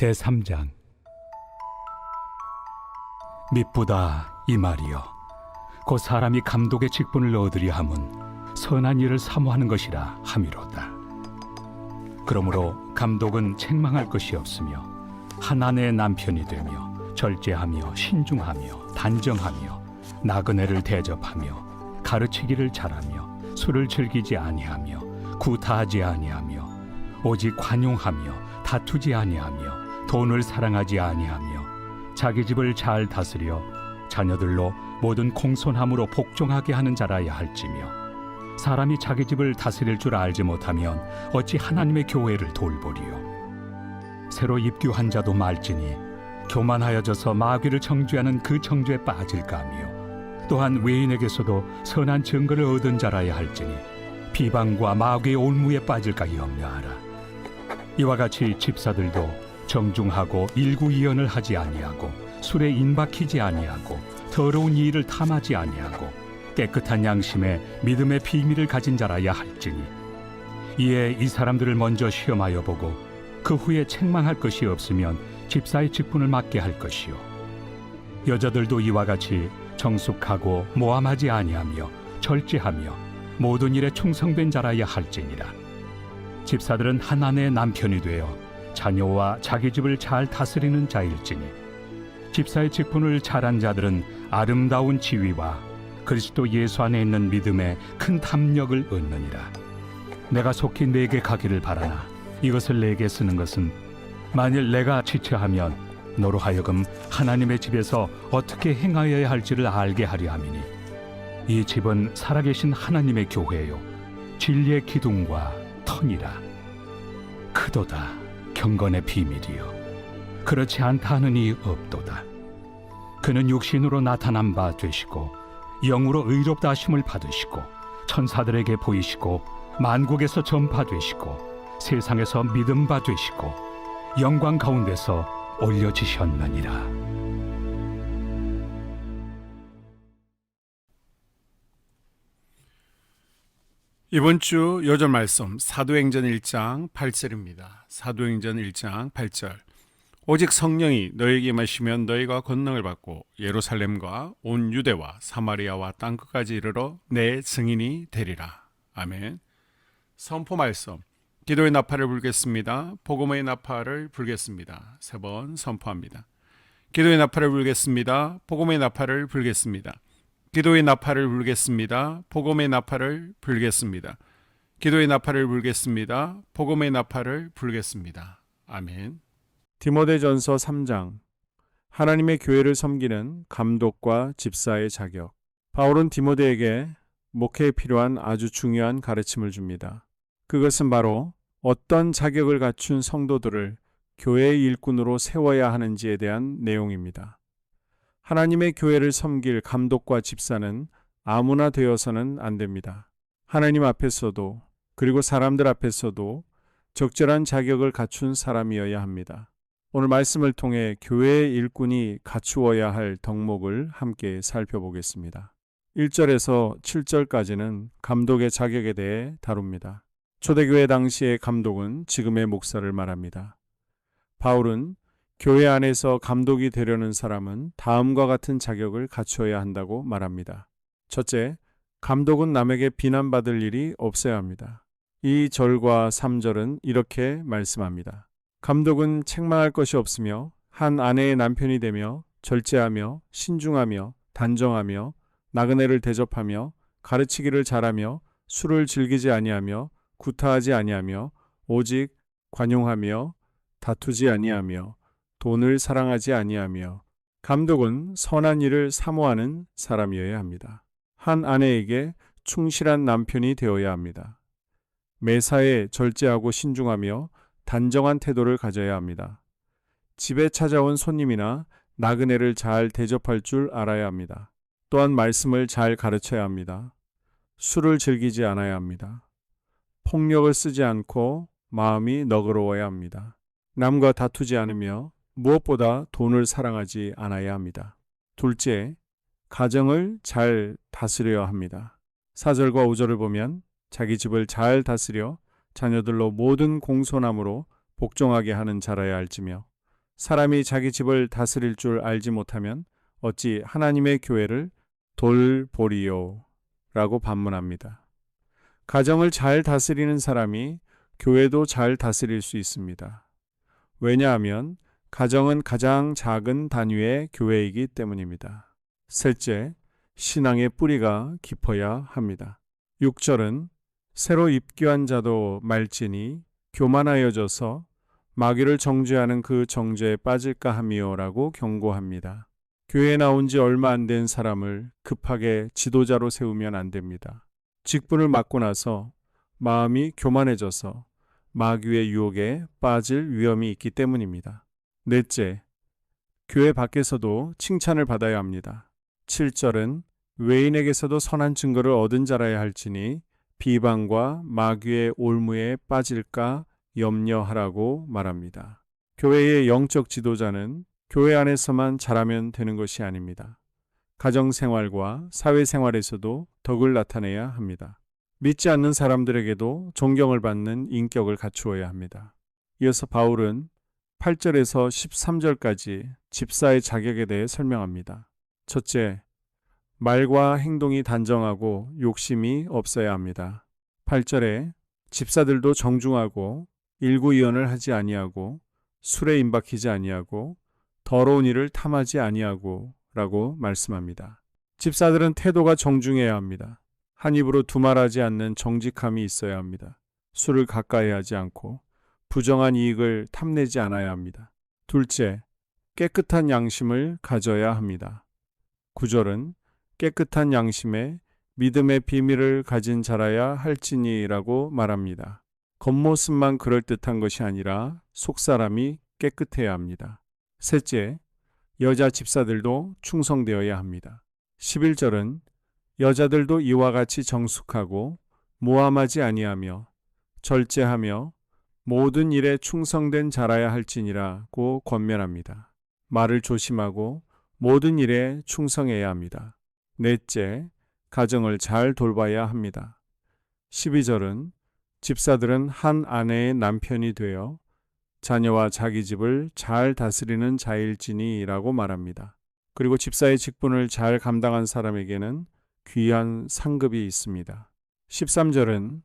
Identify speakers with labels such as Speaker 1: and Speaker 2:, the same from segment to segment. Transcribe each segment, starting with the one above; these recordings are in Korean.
Speaker 1: 제3장. 미쁘다 이 말이여, 곧 사람이 감독의 직분을 얻으려 함은 선한 일을 사모하는 것이라 함이로다. 그러므로 감독은 책망할 것이 없으며 한 아내의 남편이 되며 절제하며 신중하며 단정하며 나그네를 대접하며 가르치기를 잘하며 술을 즐기지 아니하며 구타하지 아니하며 오직 관용하며 다투지 아니하며 돈을 사랑하지 아니하며 자기 집을 잘 다스려 자녀들로 모든 공손함으로 복종하게 하는 자라야 할지며, 사람이 자기 집을 다스릴 줄 알지 못하면 어찌 하나님의 교회를 돌보리요. 새로 입교한 자도 말지니 교만하여져서 마귀를 정죄하는 그 정죄에 빠질까 하며, 또한 외인에게서도 선한 증거를 얻은 자라야 할지니 비방과 마귀의 올무에 빠질까 염려하라. 이와 같이 집사들도 정중하고 일구이연을 하지 아니하고 술에 인박히지 아니하고 더러운 일을 탐하지 아니하고 깨끗한 양심에 믿음의 비밀을 가진 자라야 할지니, 이에 이 사람들을 먼저 시험하여 보고 그 후에 책망할 것이 없으면 집사의 직분을 맡게 할 것이요. 여자들도 이와 같이 정숙하고 모함하지 아니하며 절제하며 모든 일에 충성된 자라야 할지니라. 집사들은 한 아내의 남편이 되어 자녀와 자기 집을 잘 다스리는 자일지니, 집사의 직분을 잘한 자들은 아름다운 지위와 그리스도 예수 안에 있는 믿음에 큰 탐욕을 얻느니라. 내가 속히 내게 가기를 바라나 이것을 내게 쓰는 것은, 만일 내가 지체하면 너로 하여금 하나님의 집에서 어떻게 행하여야 할지를 알게 하려 함이니, 이 집은 살아계신 하나님의 교회요 진리의 기둥과 터니라. 크도다 경건의 비밀이요 그렇지 않다 하느니 없도다. 그는 육신으로 나타난 바 되시고 영으로 의롭다 하심을 받으시고 천사들에게 보이시고 만국에서 전파되시고 세상에서 믿음 바 되시고 영광 가운데서 올려지셨느니라.
Speaker 2: 이번 주 요절 말씀 사도행전 1장 8절입니다. 사도행전 1장 8절. 오직 성령이 너에게 임하시면 너희가 권능을 받고 예루살렘과 온 유대와 사마리아와 땅끝까지 이르러 내 증인이 되리라. 아멘. 선포 말씀. 기도의 나팔을 불겠습니다. 복음의 나팔을 불겠습니다. 3번 선포합니다. 기도의 나팔을 불겠습니다. 복음의 나팔을 불겠습니다. 기도의 나팔을 불겠습니다. 복음의 나팔을 불겠습니다. 기도의 나팔을 불겠습니다. 복음의 나팔을 불겠습니다. 아멘.
Speaker 3: 디모데전서 3장. 하나님의 교회를 섬기는 감독과 집사의 자격. 바울은 디모데에게 목회에 필요한 아주 중요한 가르침을 줍니다. 그것은 바로 어떤 자격을 갖춘 성도들을 교회의 일꾼으로 세워야 하는지에 대한 내용입니다. 하나님의 교회를 섬길 감독과 집사는 아무나 되어서는 안 됩니다. 하나님 앞에서도 그리고 사람들 앞에서도 적절한 자격을 갖춘 사람이어야 합니다. 오늘 말씀을 통해 교회의 일꾼이 갖추어야 할 덕목을 함께 살펴보겠습니다. 1절에서 7절까지는 감독의 자격에 대해 다룹니다. 초대교회 당시의 감독은 지금의 목사를 말합니다. 바울은 교회 안에서 감독이 되려는 사람은 다음과 같은 자격을 갖추어야 한다고 말합니다. 첫째, 감독은 남에게 비난받을 일이 없어야 합니다. 2절과 3절은 이렇게 말씀합니다. 감독은 책망할 것이 없으며 한 아내의 남편이 되며 절제하며 신중하며 단정하며 나그네를 대접하며 가르치기를 잘하며 술을 즐기지 아니하며 구타하지 아니하며 오직 관용하며 다투지 아니하며 돈을 사랑하지 아니하며. 감독은 선한 일을 사모하는 사람이어야 합니다. 한 아내에게 충실한 남편이 되어야 합니다. 매사에 절제하고 신중하며 단정한 태도를 가져야 합니다. 집에 찾아온 손님이나 나그네를 잘 대접할 줄 알아야 합니다. 또한 말씀을 잘 가르쳐야 합니다. 술을 즐기지 않아야 합니다. 폭력을 쓰지 않고 마음이 너그러워야 합니다. 남과 다투지 않으며 무엇보다 돈을 사랑하지 않아야 합니다. 둘째, 가정을 잘 다스려야 합니다. 4절과 5절을 보면 자기 집을 잘 다스려 자녀들로 모든 공손함으로 복종하게 하는 자라야 할지며, 사람이 자기 집을 다스릴 줄 알지 못하면 어찌 하나님의 교회를 돌보리요? 라고 반문합니다. 가정을 잘 다스리는 사람이 교회도 잘 다스릴 수 있습니다. 왜냐하면 가정은 가장 작은 단위의 교회이기 때문입니다. 셋째, 신앙의 뿌리가 깊어야 합니다. 6절은 새로 입교한 자도 말지니 교만하여져서 마귀를 정죄하는 그 정죄에 빠질까 하미요라고 경고합니다. 교회에 나온 지 얼마 안 된 사람을 급하게 지도자로 세우면 안 됩니다. 직분을 맡고 나서 마음이 교만해져서 마귀의 유혹에 빠질 위험이 있기 때문입니다. 넷째, 교회 밖에서도 칭찬을 받아야 합니다. 7절은 외인에게서도 선한 증거를 얻은 자라야 할지니 비방과 마귀의 올무에 빠질까 염려하라고 말합니다. 교회의 영적 지도자는 교회 안에서만 잘하면 되는 것이 아닙니다. 가정생활과 사회생활에서도 덕을 나타내야 합니다. 믿지 않는 사람들에게도 존경을 받는 인격을 갖추어야 합니다. 이어서 바울은 8절에서 13절까지 집사의 자격에 대해 설명합니다. 첫째, 말과 행동이 단정하고 욕심이 없어야 합니다. 8절에 집사들도 정중하고 일구이언을 하지 아니하고 술에 임박히지 아니하고 더러운 일을 탐하지 아니하고 라고 말씀합니다. 집사들은 태도가 정중해야 합니다. 한 입으로 두말하지 않는 정직함이 있어야 합니다. 술을 가까이 하지 않고 부정한 이익을 탐내지 않아야 합니다. 둘째, 깨끗한 양심을 가져야 합니다. 9절은 깨끗한 양심에 믿음의 비밀을 가진 자라야 할지니라고 말합니다. 겉모습만 그럴듯한 것이 아니라 속사람이 깨끗해야 합니다. 셋째, 여자 집사들도 충성되어야 합니다. 11절은 여자들도 이와 같이 정숙하고 모함하지 아니하며 절제하며 모든 일에 충성된 자라야 할지니라고 권면합니다. 말을 조심하고 모든 일에 충성해야 합니다. 넷째, 가정을 잘 돌봐야 합니다. 12절은 집사들은 한 아내의 남편이 되어 자녀와 자기 집을 잘 다스리는 자일지니라고 말합니다. 그리고 집사의 직분을 잘 감당한 사람에게는 귀한 상급이 있습니다. 13절은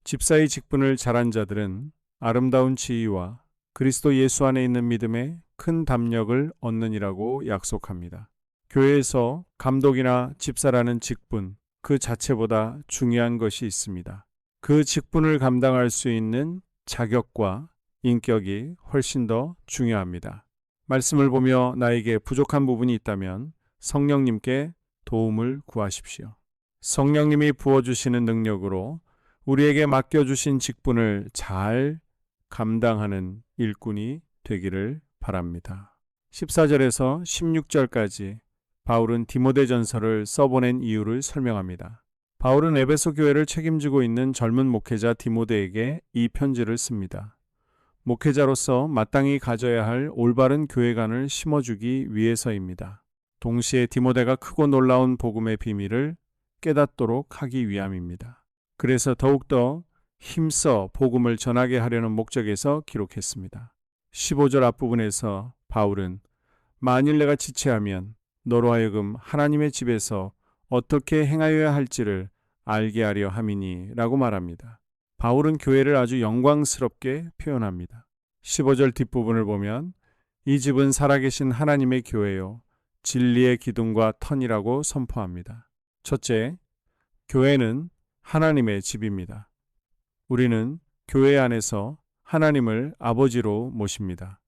Speaker 3: 집사의 직분을 잘한 자들은 아름다운 지위와 그리스도 예수 안에 있는 믿음에 큰 담력을 얻느니라고 약속합니다. 교회에서 감독이나 집사라는 직분 그 자체보다 중요한 것이 있습니다. 그 직분을 감당할 수 있는 자격과 인격이 훨씬 더 중요합니다. 말씀을 보며 나에게 부족한 부분이 있다면 성령님께 도움을 구하십시오. 성령님이 부어주시는 능력으로 우리에게 맡겨주신 직분을 잘 감당하는 일꾼이 되기를 바랍니다. 14절에서 16절까지 바울은 디모데전서를 써보낸 이유를 설명합니다. 바울은 에베소 교회를 책임지고 있는 젊은 목회자 디모데에게 이 편지를 씁니다. 목회자로서 마땅히 가져야 할 올바른 교회관을 심어주기 위해서입니다. 동시에 디모데가 크고 놀라운 복음의 비밀을 깨닫도록 하기 위함입니다. 그래서 더욱더 힘써 복음을 전하게 하려는 목적에서 기록했습니다. 15절 앞부분에서 바울은 만일 내가 지체하면 너로 하여금 하나님의 집에서 어떻게 행하여야 할지를 알게 하려 함이니 라고 말합니다. 바울은 교회를 아주 영광스럽게 표현합니다. 15절 뒷부분을 보면 이 집은 살아계신 하나님의 교회요 진리의 기둥과 터이라고 선포합니다. 첫째, 교회는 하나님의 집입니다. 우리는 교회 안에서 하나님을 아버지로 모십니다.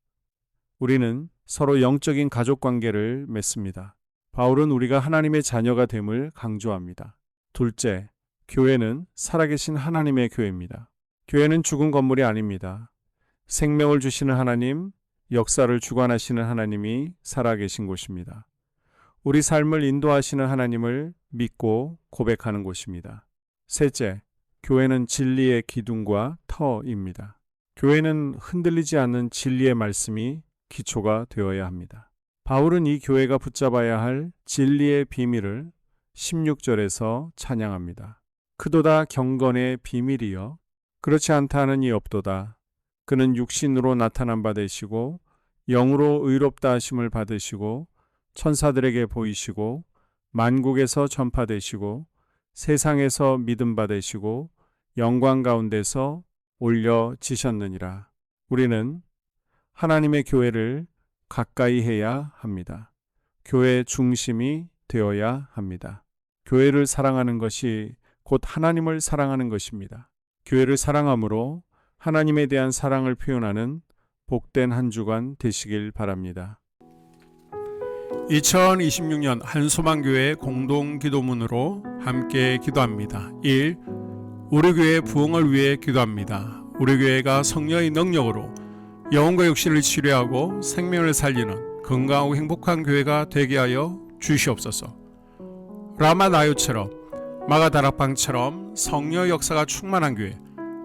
Speaker 3: 우리는 서로 영적인 가족 관계를 맺습니다. 바울은 우리가 하나님의 자녀가 됨을 강조합니다. 둘째, 교회는 살아계신 하나님의 교회입니다. 교회는 죽은 건물이 아닙니다. 생명을 주시는 하나님, 역사를 주관하시는 하나님이 살아계신 곳입니다. 우리 삶을 인도하시는 하나님을 믿고 고백하는 곳입니다. 셋째, 교회는 진리의 기둥과 터입니다. 교회는 흔들리지 않는 진리의 말씀이 기초가 되어야 합니다. 바울은 이 교회가 붙잡아야 할 진리의 비밀을 16절에서 찬양합니다. 그도다 경건의 비밀이여 그렇지 않다 하는 이 없도다. 그는 육신으로 나타난 바 되시고 영으로 의롭다 하심을 받으시고 천사들에게 보이시고 만국에서 전파되시고 세상에서 믿음 받으시고 영광 가운데서 올려지셨느니라. 우리는 하나님의 교회를 가까이 해야 합니다. 교회 중심이 되어야 합니다. 교회를 사랑하는 것이 곧 하나님을 사랑하는 것입니다. 교회를 사랑함으로 하나님에 대한 사랑을 표현하는 복된 한 주간 되시길 바랍니다.
Speaker 2: 2026년 한소망교회 공동기도문으로 함께 기도합니다. 1. 우리 교회 부흥을 위해 기도합니다. 우리 교회가 성령의 능력으로 영혼과 육신을 치료하고 생명을 살리는 건강하고 행복한 교회가 되게 하여 주시옵소서. 라마나요처럼 마가다락방처럼 성령의 역사가 충만한 교회,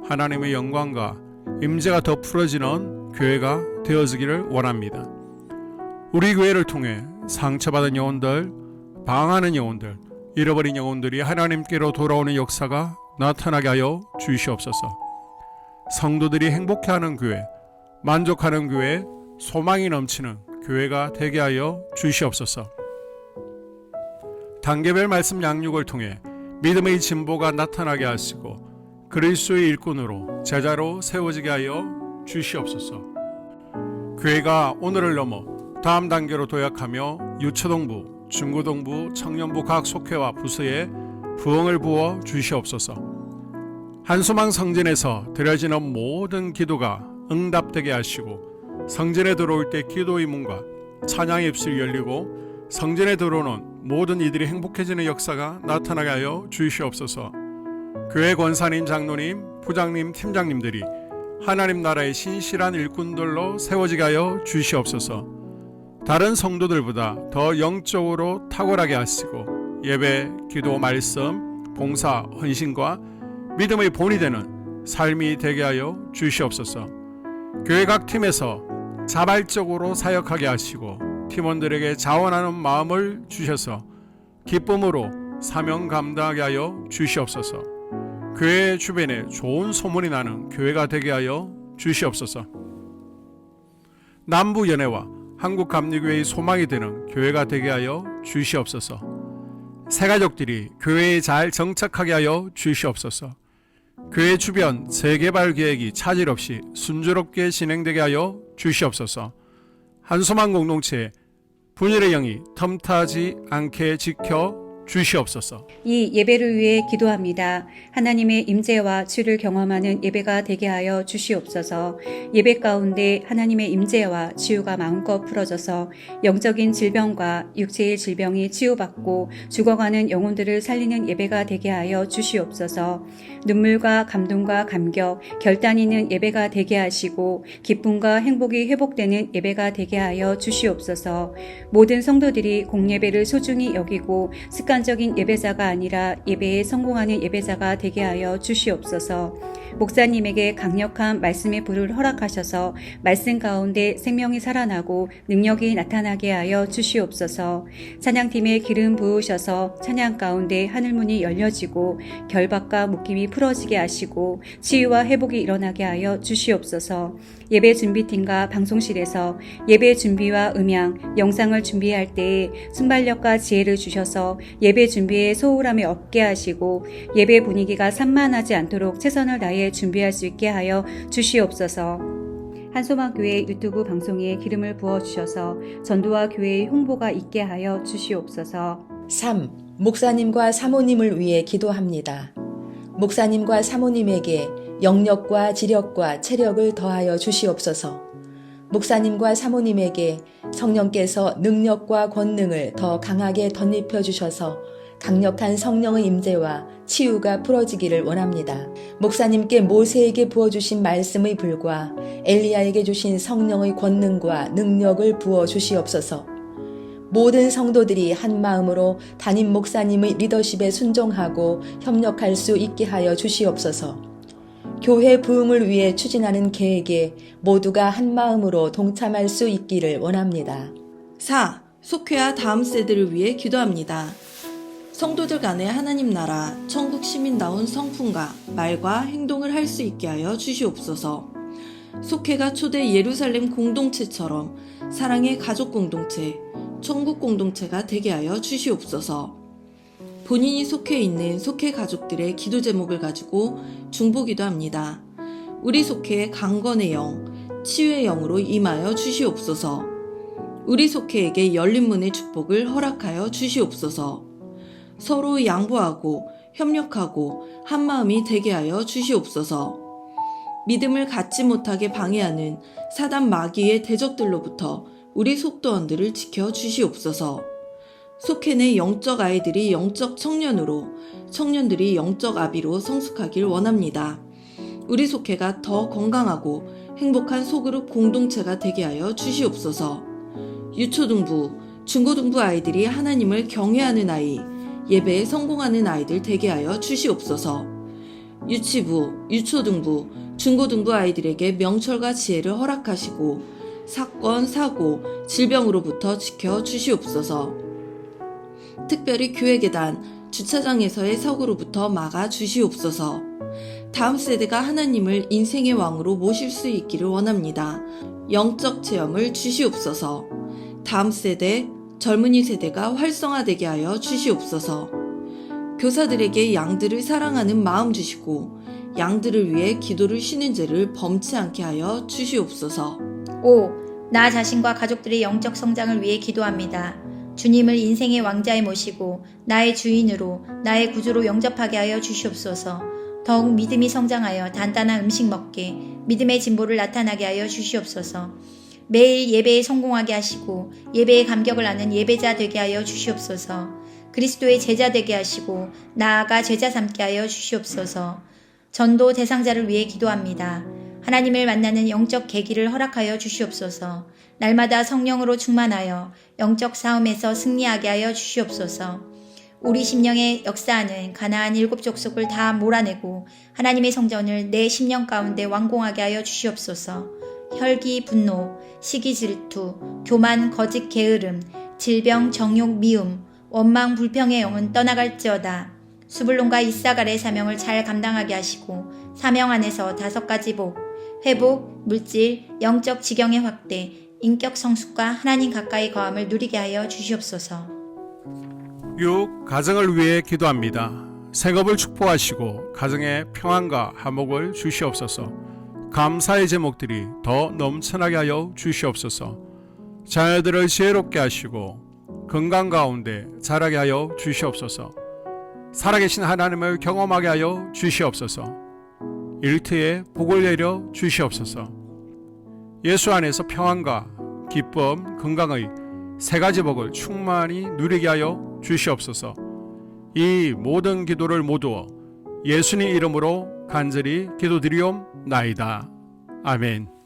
Speaker 2: 하나님의 영광과 임재가 더 풀어지는 교회가 되어지기를 원합니다. 우리 교회를 통해 상처받은 영혼들, 방황하는 영혼들, 잃어버린 영혼들이 하나님께로 돌아오는 역사가 나타나게 하여 주시옵소서. 성도들이 행복해하는 교회, 만족하는 교회, 소망이 넘치는 교회가 되게 하여 주시옵소서. 단계별 말씀 양육을 통해 믿음의 진보가 나타나게 하시고 그리스도의 일꾼으로 제자로 세워지게 하여 주시옵소서. 교회가 오늘을 넘어 다음 단계로 도약하며 유초동부, 중고동부, 청년부 각 속회와 부서에 부흥을 부어 주시옵소서. 한소망 성전에서 드려지는 모든 기도가 응답되게 하시고 성전에 들어올 때 기도의 문과 찬양의 입술이 열리고 성전에 들어오는 모든 이들이 행복해지는 역사가 나타나게 하여 주시옵소서. 교회 권사님, 장로님, 부장님, 팀장님들이 하나님 나라의 신실한 일꾼들로 세워지게 하여 주시옵소서. 다른 성도들보다 더 영적으로 탁월하게 하시고 예배, 기도, 말씀, 봉사, 헌신과 믿음의 본이 되는 삶이 되게 하여 주시옵소서. 교회 각 팀에서 자발적으로 사역하게 하시고 팀원들에게 자원하는 마음을 주셔서 기쁨으로 사명 감당하게 하여 주시옵소서. 교회 주변에 좋은 소문이 나는 교회가 되게 하여 주시옵소서. 남부연회와 한국감리교회의 소망이 되는 교회가 되게 하여 주시옵소서. 새가족들이 교회에 잘 정착하게 하여 주시옵소서. 교회 주변 재개발 계획이 차질 없이 순조롭게 진행되게 하여 주시옵소서. 한소망 공동체에 분열의 영이 틈타지 않게 지켜 주시옵소서.
Speaker 4: 이 예배를 위해 기도합니다. 하나님의 임재와 주를 경험하는 예배가 되게 하여 주시옵소서. 예배 가운데 하나님의 임재와 치유가 마음껏 풀어져서 영적인 질병과 육체의 질병이 치유받고 죽어가는 영혼들을 살리는 예배가 되게 하여 주시옵소서. 눈물과 감동과 감격, 결단 있는 예배가 되게 하시고 기쁨과 행복이 회복되는 예배가 되게 하여 주시옵소서. 모든 성도들이 공예배를 소중히 여기고 습관적인 예배자가 아니라 예배에 성공하는 예배자가 되게 하여 주시옵소서. 목사님에게 강력한 말씀의 불을 허락하셔서 말씀 가운데 생명이 살아나고 능력이 나타나게 하여 주시옵소서. 찬양팀에 기름 부으셔서 찬양 가운데 하늘문이 열려지고 결박과 묶임이 풀어지게 하시고 치유와 회복이 일어나게 하여 주시옵소서. 예배 준비팀과 방송실에서 예배 준비와 음향, 영상을 준비할 때에 순발력과 지혜를 주셔서 예배 준비에 소홀함이 없게 하시고 예배 분위기가 산만하지 않도록 최선을 다해 준비할 수 있게 하여 주시옵소서. 한소망교회 유튜브 방송에 기름을 부어주셔서 전도와 교회의 홍보가 있게 하여 주시옵소서.
Speaker 5: 3. 목사님과 사모님을 위해 기도합니다. 목사님과 사모님에게 영력과 지력과 체력을 더하여 주시옵소서. 목사님과 사모님에게 성령께서 능력과 권능을 더 강하게 덧입혀 주셔서 강력한 성령의 임재와 치유가 풀어지기를 원합니다. 목사님께 모세에게 부어주신 말씀의 불과 엘리야에게 주신 성령의 권능과 능력을 부어 주시옵소서. 모든 성도들이 한 마음으로 담임 목사님의 리더십에 순종하고 협력할 수 있게 하여 주시옵소서. 교회 부흥을 위해 추진하는 계획에 모두가 한 마음으로 동참할 수 있기를 원합니다.
Speaker 6: 4. 속회와 다음 세대를 위해 기도합니다. 성도들 간의 하나님 나라, 천국 시민다운 성품과 말과 행동을 할 수 있게 하여 주시옵소서. 속회가 초대 예루살렘 공동체처럼 사랑의 가족 공동체, 천국 공동체가 되게 하여 주시옵소서. 본인이 속해 있는 속회 가족들의 기도 제목을 가지고 중보기도 합니다. 우리 속회의 강건의 영, 치유의 영으로 임하여 주시옵소서. 우리 속회에게 열린 문의 축복을 허락하여 주시옵소서. 서로 양보하고 협력하고 한마음이 되게 하여 주시옵소서. 믿음을 갖지 못하게 방해하는 사단 마귀의 대적들로부터 우리 속도원들을 지켜 주시옵소서. 속회 내 영적 아이들이 영적 청년으로, 청년들이 영적 아비로 성숙하길 원합니다. 우리 속회가 더 건강하고 행복한 소그룹 공동체가 되게 하여 주시옵소서. 유초등부, 중고등부 아이들이 하나님을 경외하는 아이, 예배에 성공하는 아이들 되게 하여 주시옵소서. 유치부, 유초등부, 중고등부 아이들에게 명철과 지혜를 허락하시고 사건, 사고, 질병으로부터 지켜 주시옵소서. 특별히 교회 계단, 주차장에서의 사고로부터 막아 주시옵소서. 다음 세대가 하나님을 인생의 왕으로 모실 수 있기를 원합니다. 영적 체험을 주시옵소서. 다음 세대, 젊은이 세대가 활성화되게 하여 주시옵소서. 교사들에게 양들을 사랑하는 마음 주시고 양들을 위해 기도를 쉬는 죄를 범치 않게 하여 주시옵소서.
Speaker 7: 5. 나 자신과 가족들의 영적 성장을 위해 기도합니다. 주님을 인생의 왕자에 모시고 나의 주인으로, 나의 구주로 영접하게 하여 주시옵소서. 더욱 믿음이 성장하여 단단한 음식 먹게, 믿음의 진보를 나타나게 하여 주시옵소서. 매일 예배에 성공하게 하시고 예배의 감격을 아는 예배자 되게 하여 주시옵소서. 그리스도의 제자 되게 하시고 나아가 제자 삼게 하여 주시옵소서. 전도 대상자를 위해 기도합니다. 하나님을 만나는 영적 계기를 허락하여 주시옵소서. 날마다 성령으로 충만하여 영적 싸움에서 승리하게 하여 주시옵소서. 우리 심령에 역사하는 가나안 7 족속을 다 몰아내고 하나님의 성전을 내 심령 가운데 완공하게 하여 주시옵소서. 혈기, 분노, 시기, 질투, 교만, 거짓, 게으름, 질병, 정욕, 미움, 원망, 불평의 영은 떠나갈지어다. 수불론과 이사갈의 사명을 잘 감당하게 하시고 사명 안에서 5가지 복, 회복, 물질, 영적 지경의 확대, 인격 성숙과 하나님 가까이 거함을 누리게 하여 주시옵소서.
Speaker 2: 6. 가정을 위해 기도합니다. 생업을 축복하시고 가정에 평안과 화목을 주시옵소서. 감사의 제목들이 더 넘쳐나게 하여 주시옵소서. 자녀들을 지혜롭게 하시고 건강 가운데 자라게 하여 주시옵소서. 살아계신 하나님을 경험하게 하여 주시옵소서. 일터에 복을 내려 주시옵소서. 예수 안에서 평안과 기쁨, 건강의 3가지 복을 충만히 누리게 하여 주시옵소서. 이 모든 기도를 모두 예수님 이름으로 간절히 기도드리옵나이다. 아멘.